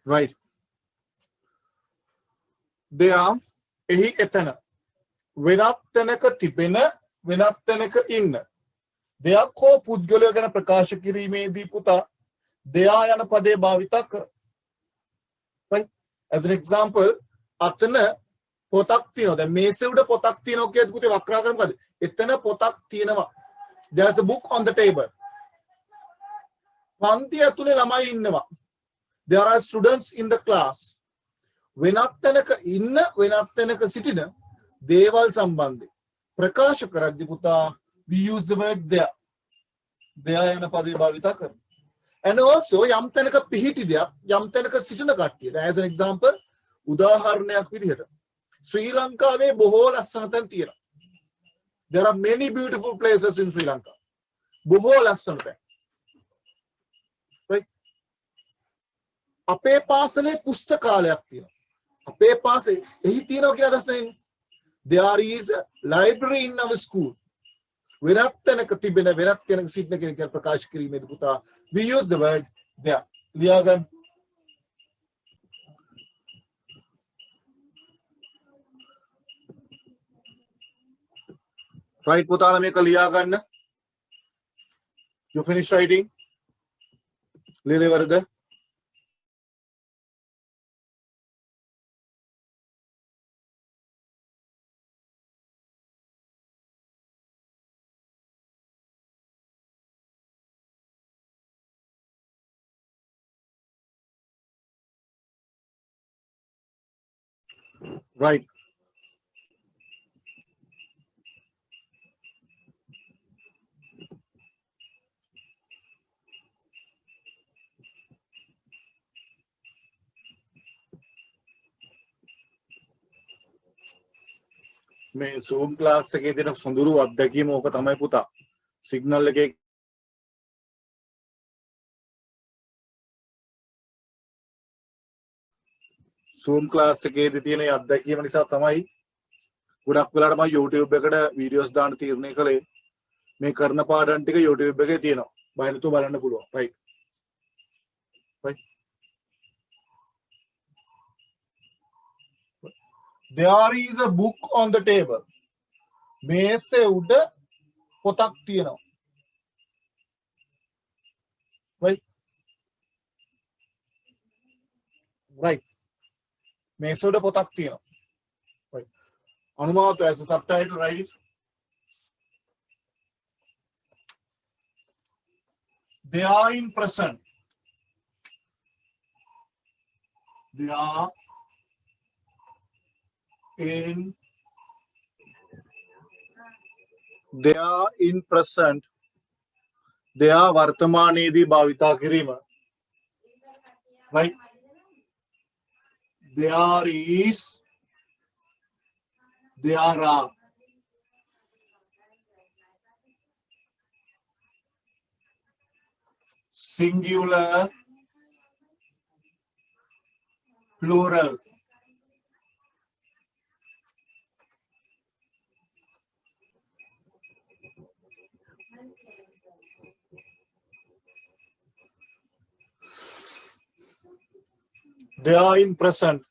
right. There එහි එතන වෙනත් තැනක තිබෙන වෙනත් තැනක ඉන්න දෙයක් හෝ පුද්ගලය ගැන ප්‍රකාශ කිරීමේදී පුතා දෙයා යන පදේ භාවිතා කර. right. As an example, අතන පොතක් තියෙනවා. දැන් මේසෙ උඩ පොතක් තියෙනවා කියද්දි පුතේ වක්‍රාකරන මොකද? එතන පොතක් තියෙනවා. There's a book on the table. පන්ති ඇතුලේ ළමයි ඉන්නවා. There are students in the class. වෙනත් තැනක ඉන්න වෙනත් තැනක සිටින දේවල් සම්බන්ධයෙන් ප්‍රකාශ කරද්දී පුතා we use the word there. there යන පදේ භාවිතා කරනවා. And also යම් තැනක පිහිටි දෙයක් යම් තැනක සිටින කට්ටිය. As an example, උදාහරණයක් විදිහට ශ්‍රී ලංකාවේ බොහෝ ලස්සන තැන් තියෙනවා. There are many beautiful places in Sri Lanka. බොහෝ ලස්සන තැන්. right. අපේ පාසලේ පුස්තකාලයක් තියෙනවා. අපේ පාසලේ එහි තියෙනවා කියලා දැසෙන්නේ. There is a library in our school. වෙනත් තැනක තිබෙන වෙනත් කෙනෙක් සිටින කෙනෙක් ගැන ප්‍රකාශ කිරීමේදී පුතා we use the word there. ලියා ගන්න. right පුතාලා මේක ලියා ගන්න. You finish writing? ලියලා ඉවරද? right. මේ Zoom class එකේ දෙන සොඳුරු අත්දැකීම ඕක තමයි පුතා. සිග්නල් එකේ Zoom class එකේදී තියෙන අත්දැකීම නිසා තමයි ගොඩක් වෙලාවට මම YouTube එකට වීඩියෝස් දාන්න තීරණය කළේ. මේ කරන පාඩම් ටික YouTube එකේ තියෙනවා. බය නැතුව බලන්න පුළුවන්. right. right. There is a book on the table. මේසෙ උඩ පොතක් තියෙනවා. right. right. මේසෙ උඩ පොතක් තියෙනවා. right. අනුමාත as a subtitle write it. They are in present. They are in present. They are වර්තමානයේදී භාවිතා කිරීම. right. There is, there are. Singular, plural. They are in present.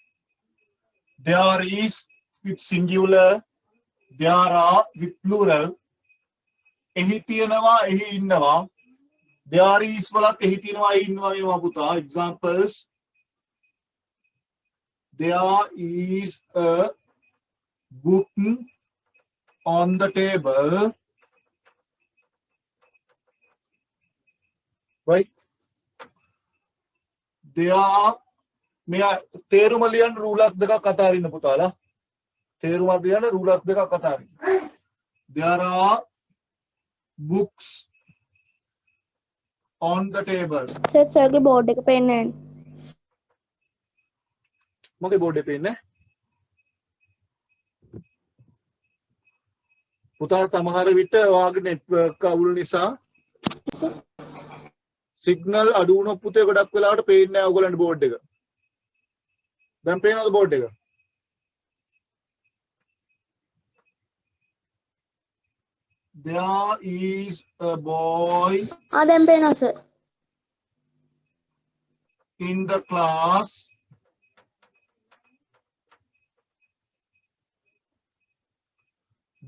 There is with singular. There are with plural. එහි තියනවා එහි ඉන්නවා. There is වලත් එහි තියනවා එහි ඉන්නවා ඒවා පුතා. Examples. There is a book on the table. right. There මෙයා තේරුම ලියන්න රූලක් දෙකක් අතාරින්න පුතාලා. තේරුමක් ලියන්න රූලක් දෙකක් අතාරින්න. There are books on the table. සර්ගේ බෝඩ් එක පේන්නේ නැහැ. මොකේ බෝඩ් එක පේන්නේ? පුතා සමහර විට ඔයාගේ නෙට්වර්ක් අවුල් නිසා සිග්නල් අඩු වුණොත් පුතේ ගොඩක් වෙලාවට පේන්නේ නැහැ ඔයගොල්ලන්ගේ බෝඩ් එක. දැන් පේනවද බෝඩ් එක? There is a boy. දැන් පේනවා sir. in the class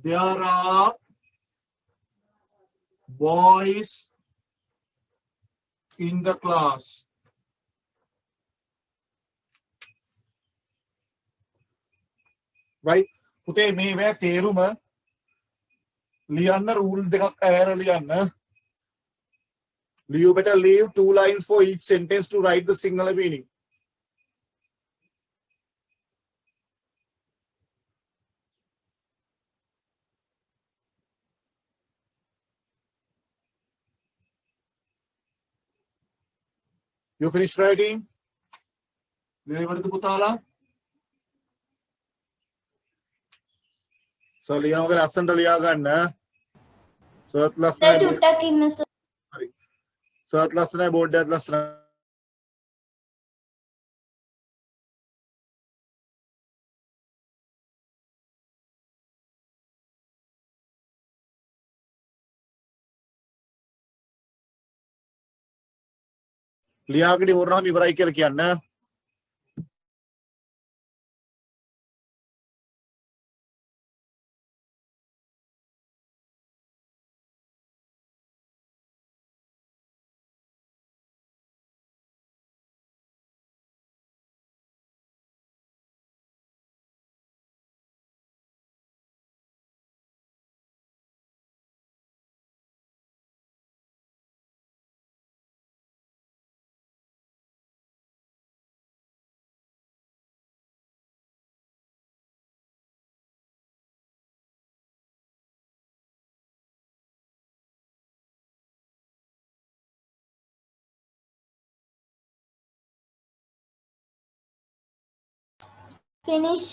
there are boys in the class. Right? පුතේ මේ තේරුම ලියන්න rule දෙකක් ඇරලා ලියන්න. You better leave 2 lines for each sentence to write the singular meaning. You finished writing? ලියවලද පුතාලා? So ලියනකොට ලස්සනට ලියා ගන්න. සර්ච් ලස්සනයි. චුට්ටක් ඉන්න සර්. හරි. සර්ච් ලස්සනයි බෝඩ් එකත් ලස්සනයි. ලියාගෙන ඉවරනම ඉවරයි කියලා කියන්න. Finish.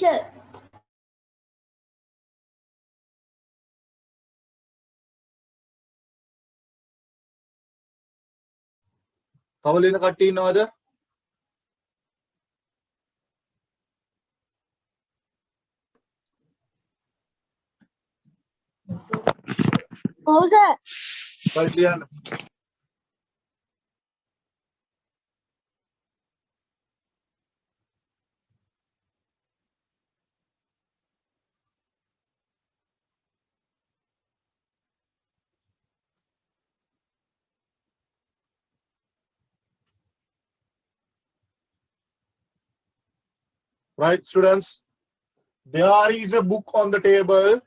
තව ලියන කට්ටිය ඉන්නවද? ඔව් සර්. හරි ලියන්න. Right, students? There is a book on the table.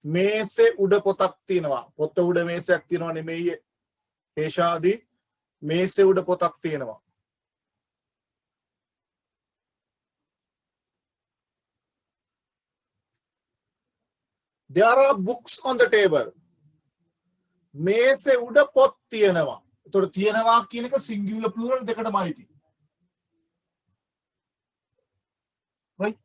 මේසේ උඩ පොතක් තියෙනවා. පොත උඩ මේසයක් තියෙනවා නෙමෙයි. හේෂාදී මේසේ උඩ පොතක් තියෙනවා. There are books on the table. මේසේ උඩ පොත් තියෙනවා. එතකොට තියෙනවා කියන එක singular plural දෙකටමයි තියෙන්නේ. Right?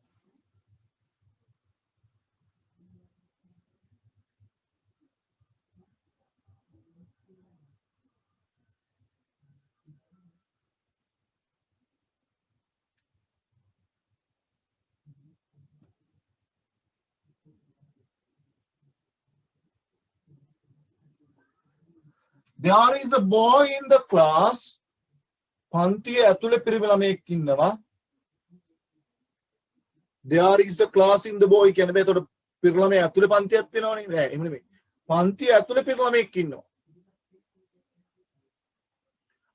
There is a boy in the class. පන්තියේ ඇතුලේ පිරිමි ළමයෙක් ඉන්නවා. There is a class in the boy කියන්නේ මේ එතකොට පිරිමි ළමයා ඇතුලේ පන්තියක් වෙනවනේ. නෑ එහෙම නෙමෙයි. පන්තියේ ඇතුලේ පිරිමි ළමයෙක් ඉන්නවා.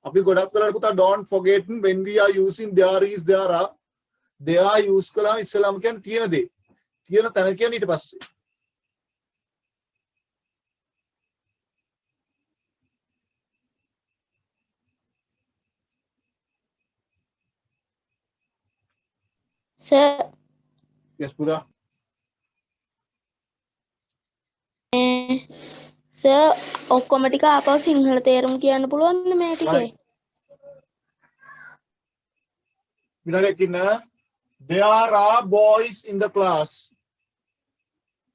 අපි ගොඩක් වෙලාවට පුතා don't forget when we are using there is there are use කළාම ඉස්සෙල්ලාම කියන්නේ තියෙන දේ. තියෙන තැන කියන්නේ ඊට පස්සේ. සර් Yes පුතා. සර් ඔක්කොම ටික ආපහු සිංහල තේරුම් කියන්න පුළුවන්ද මේ ටිකේ? විනාඩියක් ඉන්න. There are boys in the class.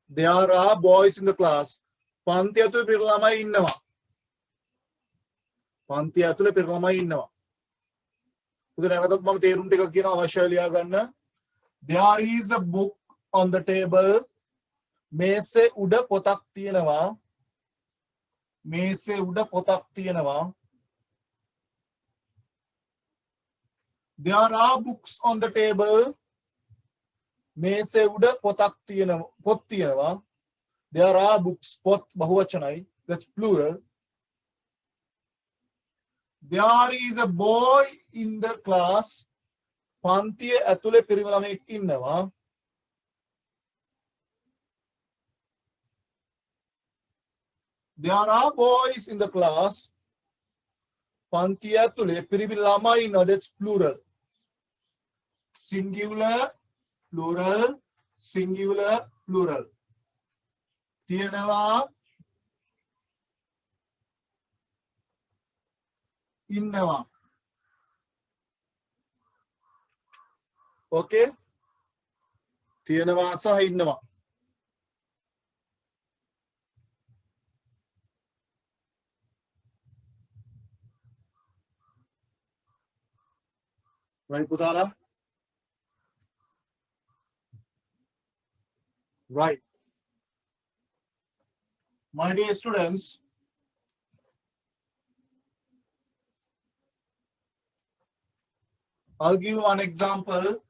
There are boys in the class. පන්තිය ඇතුලේ පිරිමි ළමයි ඉන්නවා. පන්තිය ඇතුලේ පිරිමි ළමයි ඉන්නවා. පුතේ නැවතත් මම තේරුම් ටික කියනවා අවශ්‍යයි ලියා ගන්න. There is a book on the table. මේසේ උඩ පොතක් තියෙනවා. මේසේ උඩ පොතක් තියෙනවා. There are books on the table. මේසේ උඩ පොතක් තියෙනවා. පොත් තියෙනවා. There are books. පොත් බහුවචනයි. That's plural. There is a boy in the class. පන්තිය ඇතුලේ පිරිමි ළමයෙක් ඉන්නවා. There are boys in the class. පන්තිය ඇතුලේ පිරිමි ළමයි ඉන්නවා. That's plural. Singular, plural, singular, plural. තියෙනවා ඉන්නවා. Okay? තියෙනවා සහ ඉන්නවා. Right, Putala? Right. My dear students, I'll give you one example.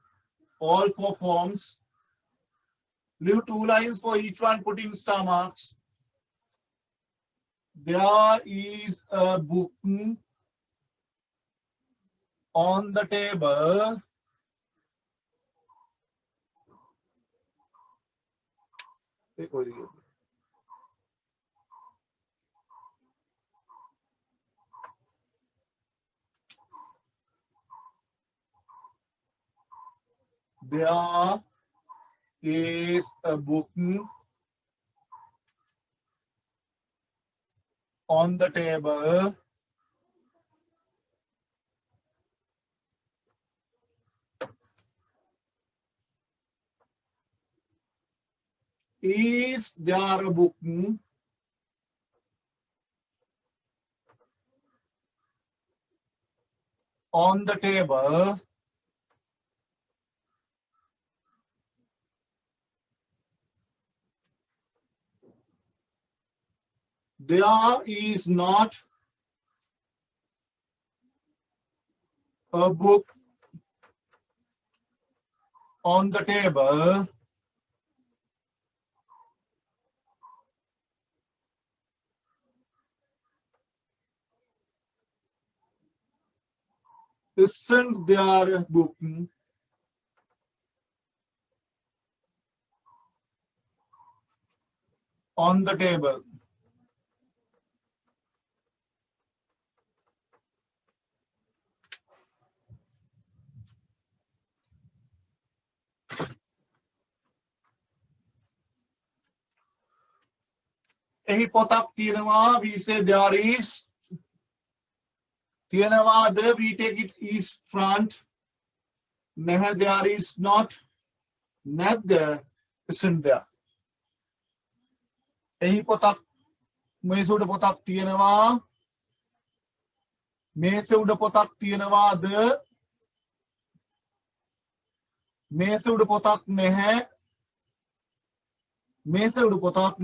All four forms. Leave 2 lines for each one, put in star marks. There is a book on the table. There is a book on the table. Is there a book on the table? There is not a book on the table. Isn't there a book on the table? එහි පොතක් තියෙනවා. We say there is. තියෙනවාද? We take it is front. නැහැ, there is not. Neither, isn't there. එහි පොතක් මේස උඩ පොතක් තියෙනවා. මේස උඩ පොතක් තියෙනවාද? මේස උඩ පොතක් නැහැ. මේස උඩ පොතක්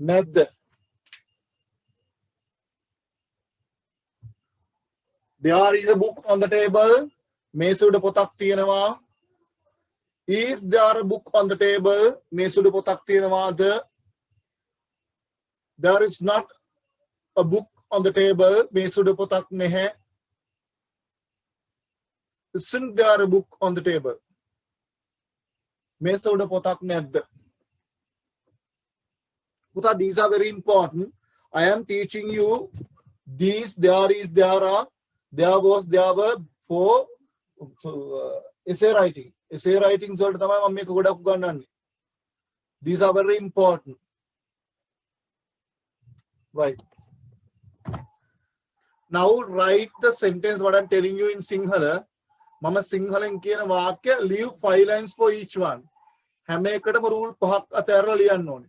නැද්ද? There is a book on the table. මේස උඩ පොතක් තියෙනවා. Is there a book on the table? මේස උඩ පොතක් තියෙනවාද? There is not a book on the table. මේස උඩ පොතක් නැහැ. Isn't there a book on the table? මේස උඩ පොතක් නැද්ද? Puta, these are very important. I am teaching you these. There is, there are, there was, there were for essay writing. Essay writing is also these are very important. Right. Now write the sentence what I am telling you in Sinhala. Mama Sinhala කියන වාක්‍ය leave 5 lines for each one. හැම එකටම rule 5ක් අතහැරලා ලියන්න ඕනේ.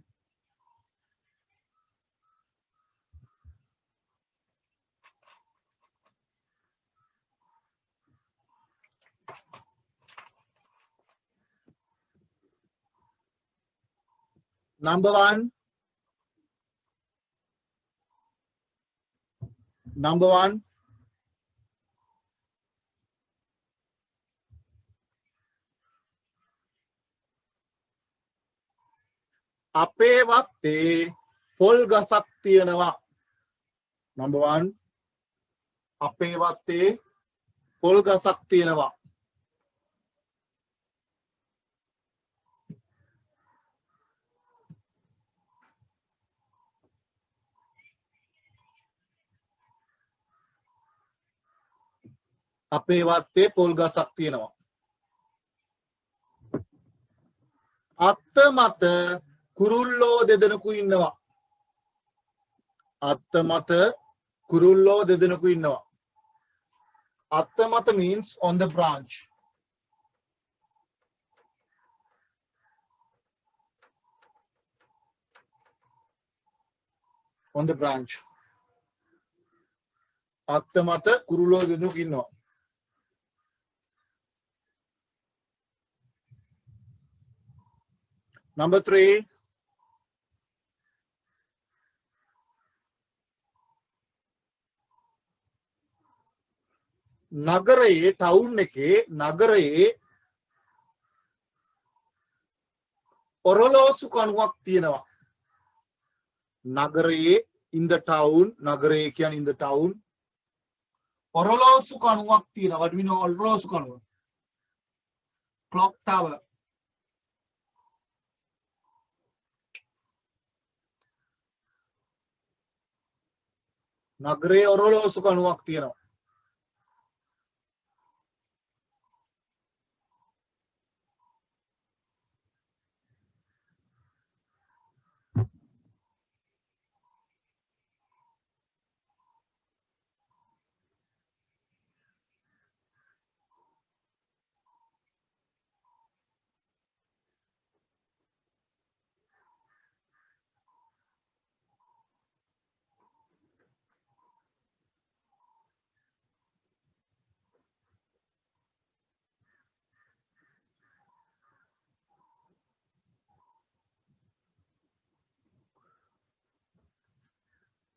Number 1, Number 1. අපේ වත්තේ පොල් ගසක් තියෙනවා. Number 1. අපේ වත්තේ පොල් ගසක් තියෙනවා. අපේ වත්තේ පොල් ගසක් තියෙනවා. අත්ත මත කුරුල්ලෝ දෙදෙනෙකු ඉන්නවා. අත්ත මත කුරුල්ලෝ දෙදෙනෙකු ඉන්නවා. අත්ත මත means on the branch. On the branch. අත්ත මත කුරුල්ලෝ දෙදෙනෙකු ඉන්නවා. Number 3. නගරයේ ටවුන් එකේ නගරයේ ඔරලෝසු කණුවක් තියෙනවා. නගරයේ in the town නගරයේ කියන්නේ in the town ඔරලෝසු කණුවක් තියෙනවා. What do we know ඔරලෝසු කණුව? Clock tower. නගරයේ ඔරලෝසු කණුවක් තියෙනවා.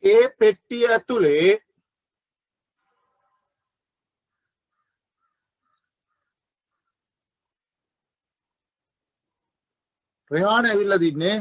ඒ පෙට්ටිය ඇතුලේ රෙහාන ඇවිල්ලා දින්නේ.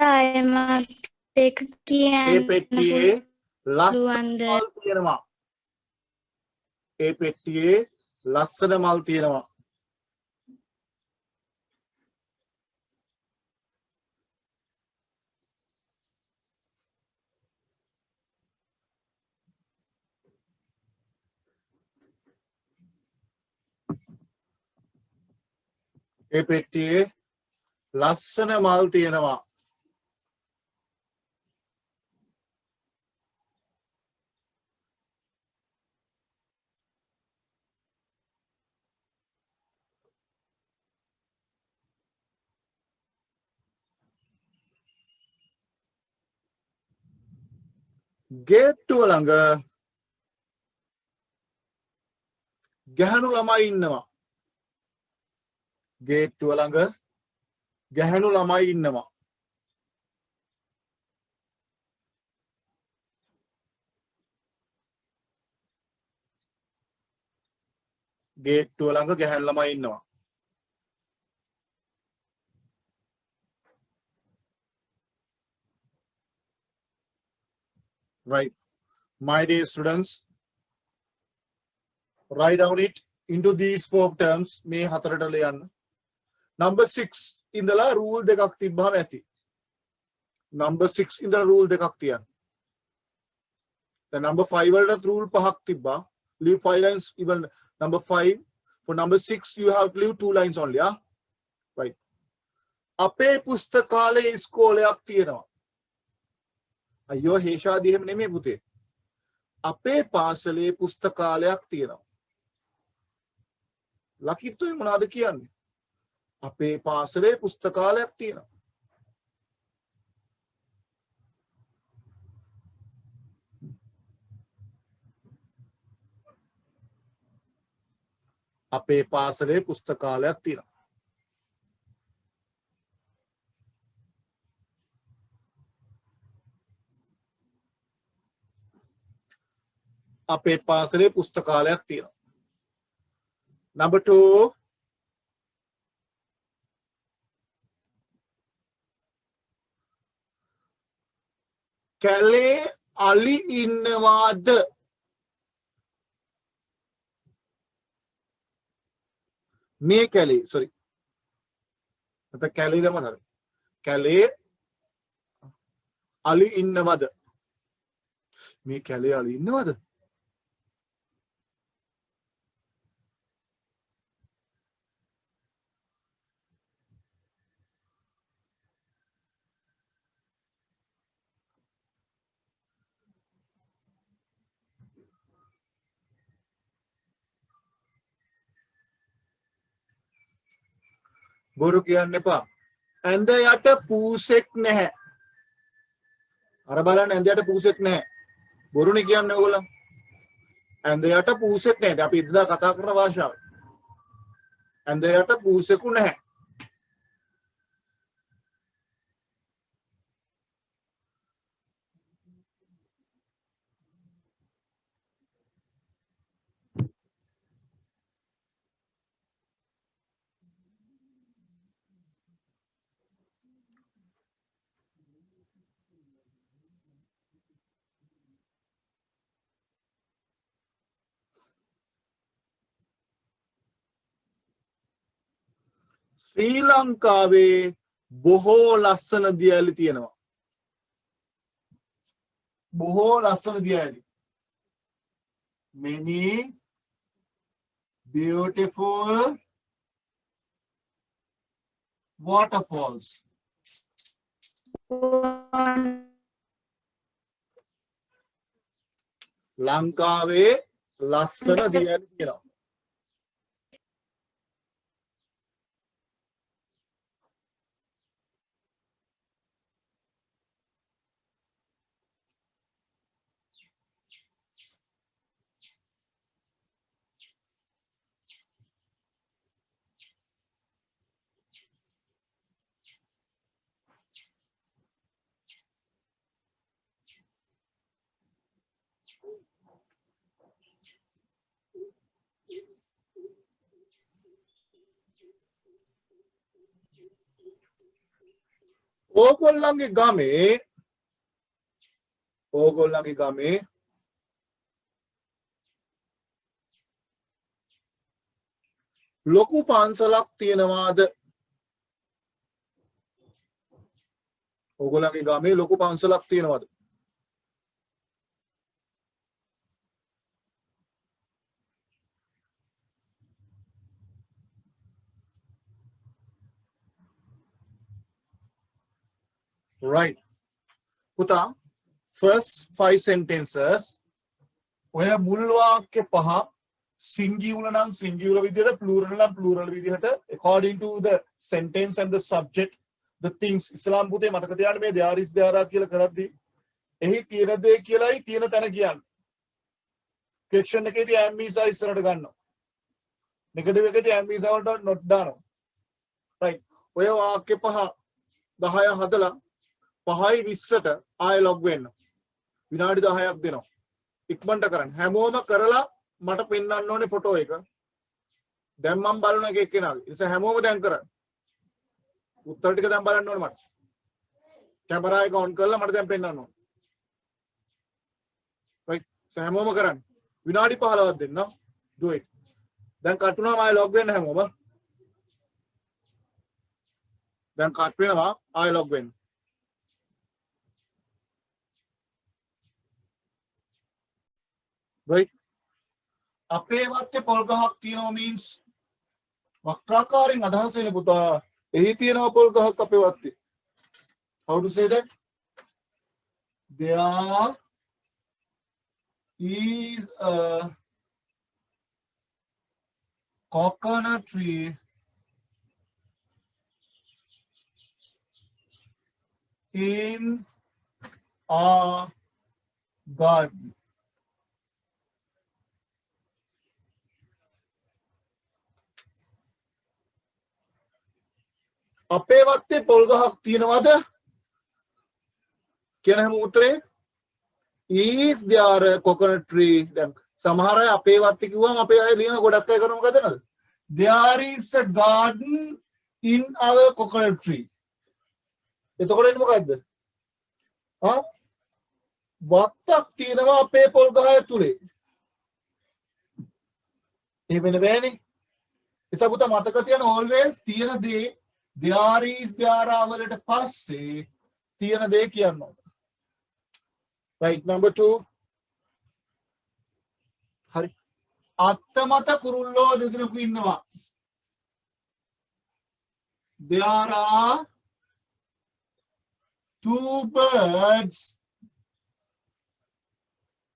අයමත් එක ඒ කියන්න පෙට්ටියේ ලස්සන පුළුවන්ද? මල් තියෙනවා. ඒ පෙට්ටියේ ලස්සන මල් තියෙනවා. ඒ පෙට්ටියේ ලස්සන මල් තියෙනවා. ගේට්ටුව ළඟ ගැහණු ළමයි ඉන්නවා. ගේට්ටුව ළඟ ගැහණු ළමයි ඉන්නවා. ගේට්ටුව ළඟ ගැහණු ළමයි ඉන්නවා. Right. My dear students, write down it into these 4 terms. මේ හතරට ලියන්න. Number 6 ඉඳලා rule දෙකක් තිබ්බහම ඇති. Number 6 ඉඳලා rule දෙකක් තියන්න. The number 5 වලට rule පහක් තිබ්බා. Leave 5 lines even number 5. For number 6 you have to leave 2 lines only. Yeah? Right. අපේ පුස්තකාලේ ඉස්කෝලයක් තියෙනවා. අයියෝ හේෂාදී එහෙම නෙමෙයි පුතේ. අපේ පාසලේ පුස්තකාලයක් තියෙනවා. ලකිත්තුයි මොනවද කියන්නේ? අපේ පාසලේ පුස්තකාලයක් තියෙනවා. අපේ පාසලේ පුස්තකාලයක් තියෙනවා. අපේ පාසලේ පුස්තකාලයක් තියෙනවා. Number 2, කැලේ අලි ඉන්නවාද? මේ කැලේ sorry නැත්නම් කැලේ දම හරි. කැලේ අලි ඉන්නවද? මේ කැලේ අලි ඉන්නවද? බොරු කියන්න එපා. ඇඳ යට පූසෙක් නැහැ. අර බලන්න ඇඳ යට පූසෙක් නැහැ. බොරුනේ කියන්නේ ඕගොල්ලෝ. ඇඳ යට පූසෙක් නැහැ. දැන් අපි ඉදලා කතා කරන භාෂාව. ඇඳ යට පූසෙකු නැහැ. ශ්‍රී ලංකාවේ බොහෝ ලස්සන දියඇලි තියෙනවා. බොහෝ ලස්සන දියඇලි. Many beautiful waterfalls. ලංකාවේ ලස්සන දියඇලි තියෙනවා. ඕගොල්ලන්ගේ ගමේ ලොකු පන්සලක් තියෙනවාද? ඕගොල්ලන්ගේ ගමේ ලොකු පන්සලක් තියෙනවද? Right. පුතා first 5 sentences ඔය මුල් වාක්‍ය පහ singular නම් singular විදිහට plural නම් plural විදිහට according to the sentence and the subject the things ඉස්ලාම් පුතේ මතක තියාගන්න මේ there is there are කියලා කරද්දී එහි තියෙන දේ කියලායි තියෙන තැන කියන්නේ. question එකේදී am is are ඉස්සරහට ගන්නවා. negative එකේදී am is are වලට not දානවා. right. ඔය වාක්‍ය පහ 10 හදලා 5:20ට ආය ලොග් වෙන්න. විනාඩි 10ක් දෙනවා. ඉක්මනට කරන්න. හැමෝම කරලා මට පෙන්වන්න ඕනේ ෆොටෝ එක. දැන් මම බලන එක එක්කෙනාගේ. ඒ නිසා හැමෝම දැන් කරන්න. උත්තර ටික දැන් බලන්න ඕනේ මට. කැමරා එක ඔන් කරලා මට දැන් පෙන්වන්න ඕනේ. right. හැමෝම කරන්න. විනාඩි 15ක් දෙන්න. do it. දැන් කට් වුණාම ආය ලොග් වෙන්න හැමෝම. දැන් කට් වෙනවා ආය ලොග් වෙන්න. right. අපේ වත්තේ පොල් ගහක් තියෙනවා means වක්‍රාකාරයෙන් අදහස් වෙන පුතා එහි තියෙනවා පොල් ගහක් අපේ වත්තේ. how to say that? there is a coconut tree in our garden. අපේ වත්තේ පොල් ගහක් තියෙනවද කියන හැම උත්තරේ is there a coconut tree දැන් සමහර අය අපේ වත්තේ කිව්වම අපේ අය ලියන ගොඩක් අය කරන මොකද නේද there is a garden in our coconut tree එතකොට එන්නේ මොකද්ද වත්තක් තියෙනවා අපේ පොල් ගහ ඇතුලේ ඒ වෙන බෑනේ එසා පුතා මතක තියන්න always තියෙන දේ there is there are වලට පස්සේ තියෙන දේ කියන්න ඕන right number 2 හරි අත්තමත කුරුල්ලෝ දෙදෙනෙකු ඉන්නවා there are 2 birds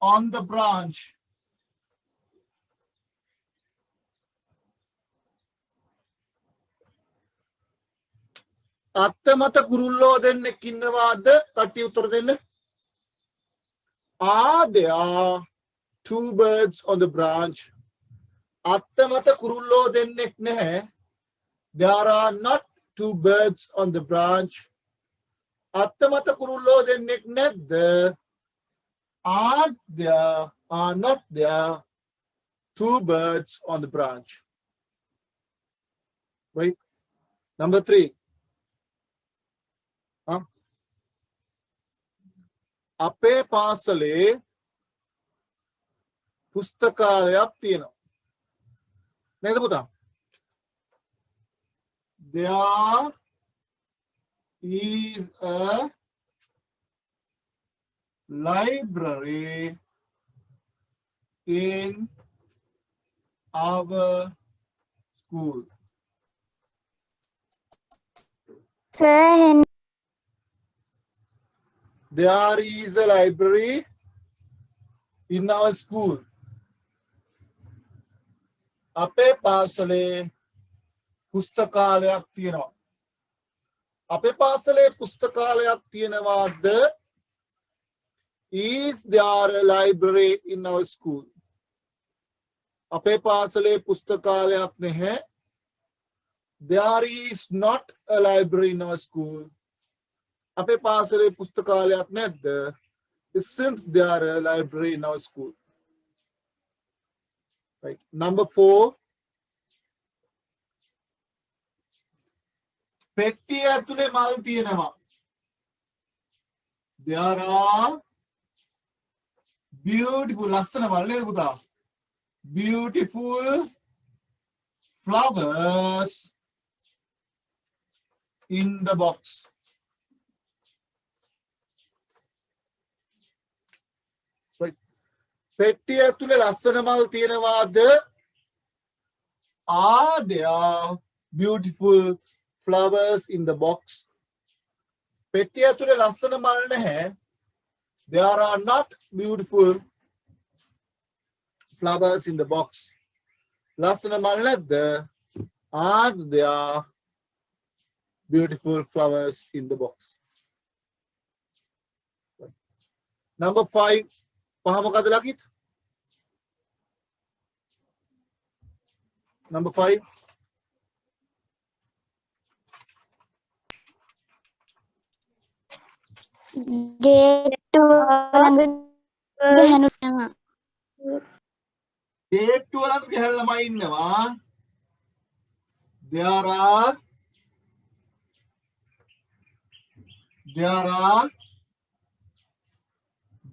on the branch අත්තමත කුරුල්ලෝ දෙන්නෙක් ඉන්නවාද කට්ටිය උත්තර දෙන්න are there 2 birds on the branch අත්තමත කුරුල්ලෝ දෙන්නෙක් නැහැ there are not 2 birds on the branch අත්තමත කුරුල්ලෝ දෙන්නෙක් නැද්ද are not there 2 birds on the branch right number 3 අපේ පාසලේ පුස්තකාලයක් තියෙනවා නේද පුතා there is a library in our school sir there is a library in our school අපේ පාසලේ පුස්තකාලයක් තියෙනවා අපේ පාසලේ පුස්තකාලයක් තියෙනවාද is there a library in our school අපේ පාසලේ පුස්තකාලයක් නැහැ there is not a library in our school අපේ පාසලේ පුස්තකාලයක් නැද්ද isn't there a library in our school right number 4 පෙට්ටිය ඇතුලේ මල් තියෙනවා there are beautiful ලස්සන මල් නේද පුතා beautiful flowers in the box පෙට්ටිය ඇතුලේ ලස්සන මල් තියෙනවාද are there beautiful flowers in the box පෙට්ටිය ඇතුලේ ලස්සන මල් නැහැ there are not beautiful flowers in the box ලස්සන මල් නැද්ද are there beautiful flowers in the box number 5 පහ මොකද ලකිත් number 5 ගේට්ටුව ළඟ ගහනු යනවා ගේට්ටුව ළඟ ගහන ළමයි ඉන්නවා there are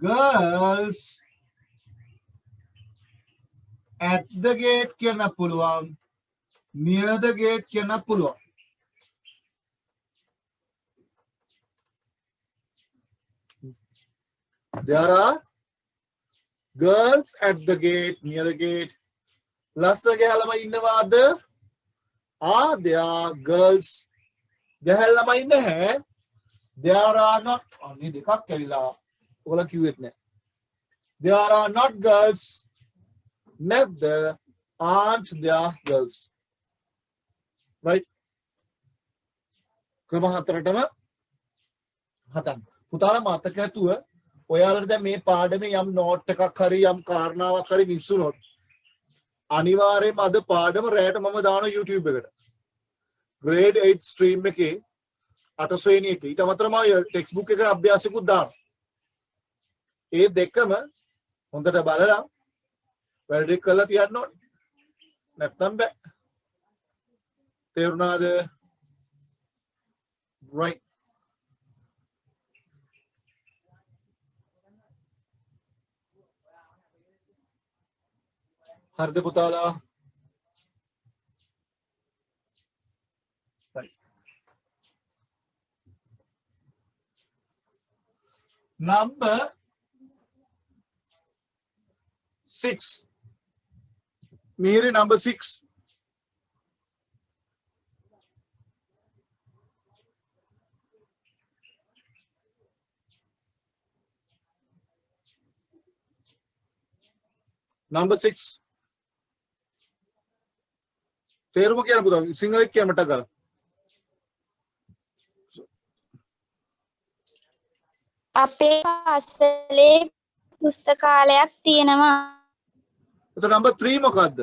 girls at the gate කියන්න පුළුවන් near the gate කියන්න පුළුවන් there are girls at the gate near the gate ලස්සන ගහන ළමයි ඉන්නවාද are there girls ගහන ළමයි නැහැ there are not අනේ දෙකක් ඇවිලා ඔයාලා කිව්වෙත් නෑ. There are not girls, neither aren't there girls. Right? ක්‍රම හතරටම හතන්. පුතාලා මතක ඇතුව ඔයාලට දැන් මේ පාඩමේ යම් නෝට් එකක් හරි යම් කාරණාවක් හරි මිස් වුණොත් අනිවාර්යයෙන්ම අද පාඩම රැයට මම දානවා YouTube එකට. grade 8 stream එකේ 8 ශ්‍රේණි එකේ ඊට අමතරව ටෙක්ස්ට් බුක් එකට අභ්‍යාසයකුත් දානවා. ඒ දෙකම හොඳට බලලා වැඩ ටික කරලා තියන්න ඕනේ. නැත්නම් බෑ. තේරුණාද? right. හරිද පුතාලා? right. Number 6. Miri number 6. Number 6. තේරුම කියන්න පුතා සිංහලෙන් කියන්න මට ගාලා. අපේ පාසලේ පුස්තකාලයක් තියෙනවා. එතකොට number 3 මොකද්ද?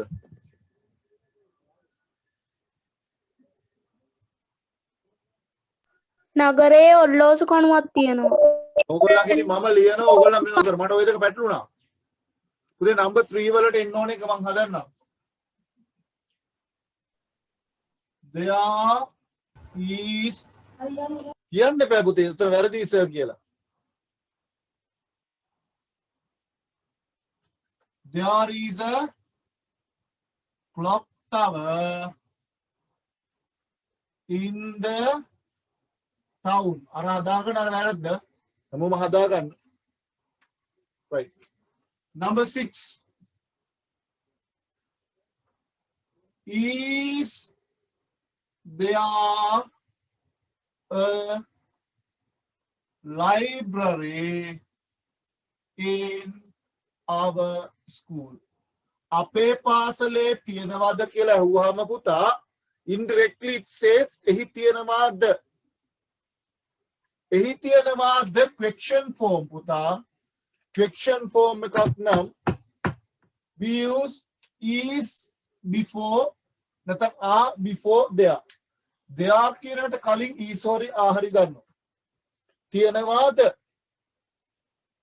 නගරයේ ඔල්ලෝසු කණුවක් තියෙනවා. ඕගොල්ලන්ගේ මම ලියනවා ඕගොල්ලන් මේක කර මට ওই දෙක පැටලුණා. පුතේ number 3 වලට එන්න ඕනේ එක මං හදන්නම්. There is කියන්න එපා පුතේ උත්තර වැරදි සර් කියලා. There is a clock tower in the town. අර හදාගන්න අර වැරද්ද. හැමෝම හදාගන්න. Right. Number 6 is there a library in our school? අපේ පාසලේ තියෙනවද කියලා අහුවාම පුතා indirectly it says එහි තියෙනවද? එහි තියෙනවද question form පුතා. question form එකක් නම් we use is before නැත්නම් are before there. there කියනට කලින් is හරි are හරි ගන්නවා. තියෙනවද?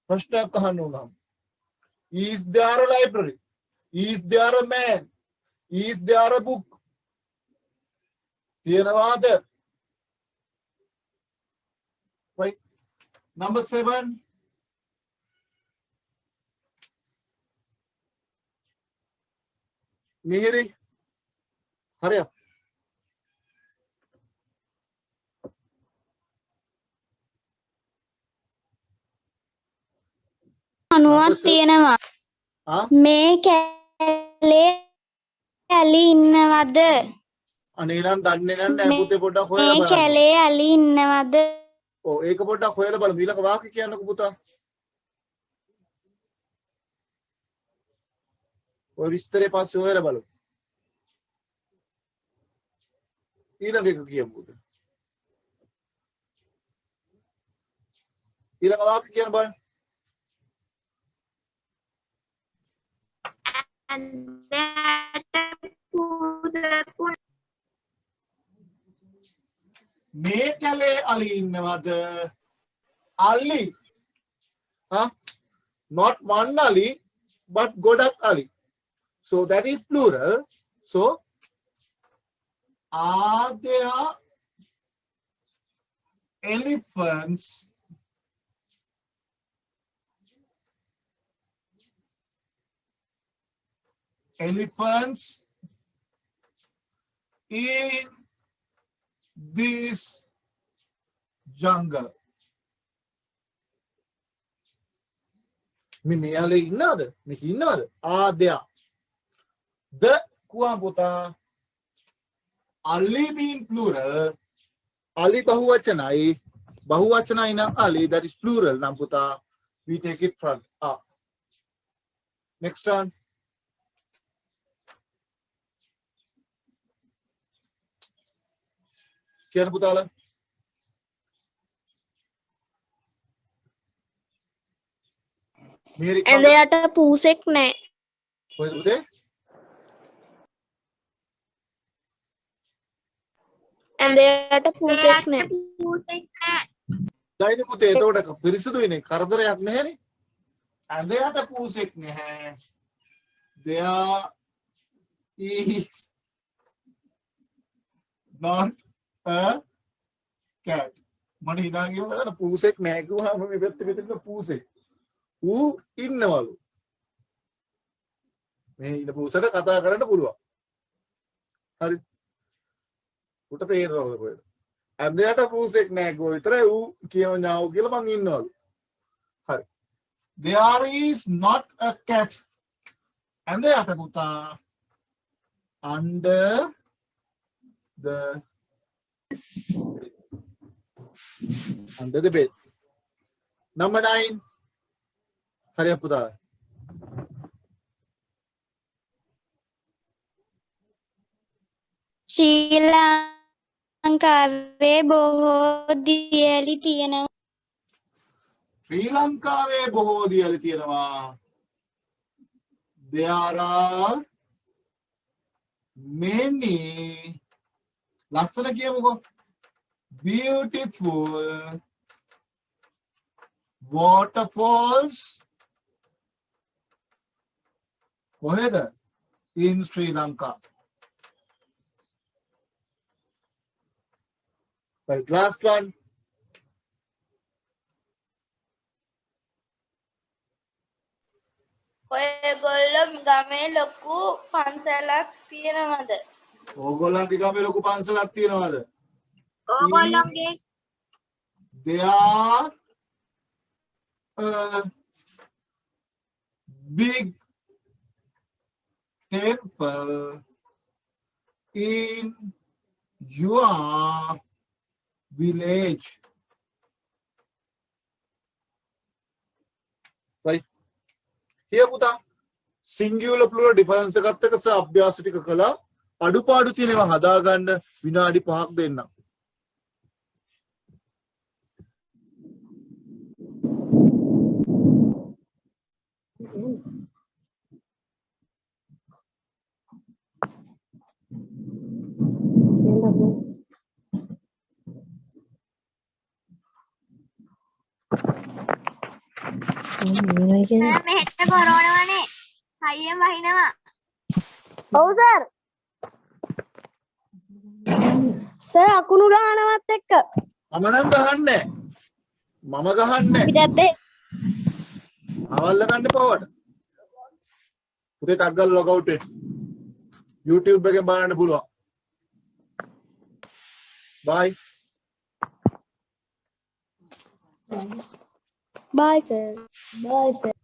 ප්‍රශ්නයක් අහන්න උනම්. Is there a library? Is there a man? Is there a book? තියෙනවද? Right. Number 7. Mihiri. Hurry up. කණුවක් තියෙනවා. මේ කැලේ ඇලි ඉන්නවද? අනේ නම් දන්නේ නැහැ පුතේ පොඩ්ඩක් හොයලා මේ බලන්න. කැලේ ඇලි ඉන්නවද? ඔව් ඒක පොඩ්ඩක් හොයලා බලමු. ඊළඟ වාක්‍ය කියන්නකෝ පුතා. ඔය විස්තරේ පස්සේ හොයලා බලමු. ඊළඟ එක කියමු පුතා. ඊළඟ වාක්‍ය කියන්න බලන්න. මේ කැලේ අලි ඉන්නවද? අලි. Not one ali, but ගොඩක් අලි. So that is plural. So are there elephants in this jungle? මේ අලි ඉන්නවද? මේක ඉන්නවද? Are there? The kuwa puta ali being plural, ali bahuvachanai nam ali, that is plural nam puta. we take it from up. Next one. Kiyan putala. Mary. ඇඳයට පූසෙක් නෑ. කොහෙද පුතේ? ඇඳයට පූසෙක් නෑ. දැන් පුතේ එතකොට පිරිසිදුයිනේ කරදරයක් නැහැනේ. ඇඳයට පූසෙක් නැහැ. There is not a cat. මට හිනා ගියම නේද පූසෙක් නැහැ කිව්වම මේ පැත්තේ මෙතන පූසෙක්. ඌ ඉන්නවලු. මේ ඉන්න පූසට කතා කරන්න පුළුවන්. හරි. උට තේරෙනවද කොහෙද? ඇඳයට පූසෙක් නැහැ ගෝ විතරයි ඌ කියව ඥාව කියලා මං ඉන්නවලු. හරි. There is not a cat. ඇඳයට පුතා under the bed. Number 9. Hurry up පුතා. ශ්‍රී ලංකාවේ බොහෝ දියලි තියෙනවා. ශ්‍රී ලංකාවේ බොහෝ දියලි තියෙනවා. There are many ලස්සන කියමුකෝ beautiful waterfalls කොහෙද? in Sri Lanka. Right, last one. ඔයගොල්ලෝ ගමේ ලොකු පන්සලක් තියෙනවද? ඕගොල්ලන්ගේ ගමේ ලොකු පන්සලක් තියෙනවද? ඕගොල්ලෝගේ There are a big temple in your village. Right. Here පුතා singular plural difference එකත් එක්ක අභ්‍යාස ටික කළා. අඩුපාඩු තියෙනවා හදාගන්න විනාඩි 5ක් දෙන්නම්. මෙහෙට කොරෝනවනේ. හයියෙන් වහිනවා. ඔව් සර්. සර් අකුණු ගහනවත් එක්ක. මම නම් ගහන්නේ මම ගහන්නේ පිටත් අවල්ල ගන්න පොවට පුතේ ටක් ගාලා ලොග් අවුට් වෙන්න YouTube එකෙන් බලන්න පුළුවන් bye bye sir. Bye sir.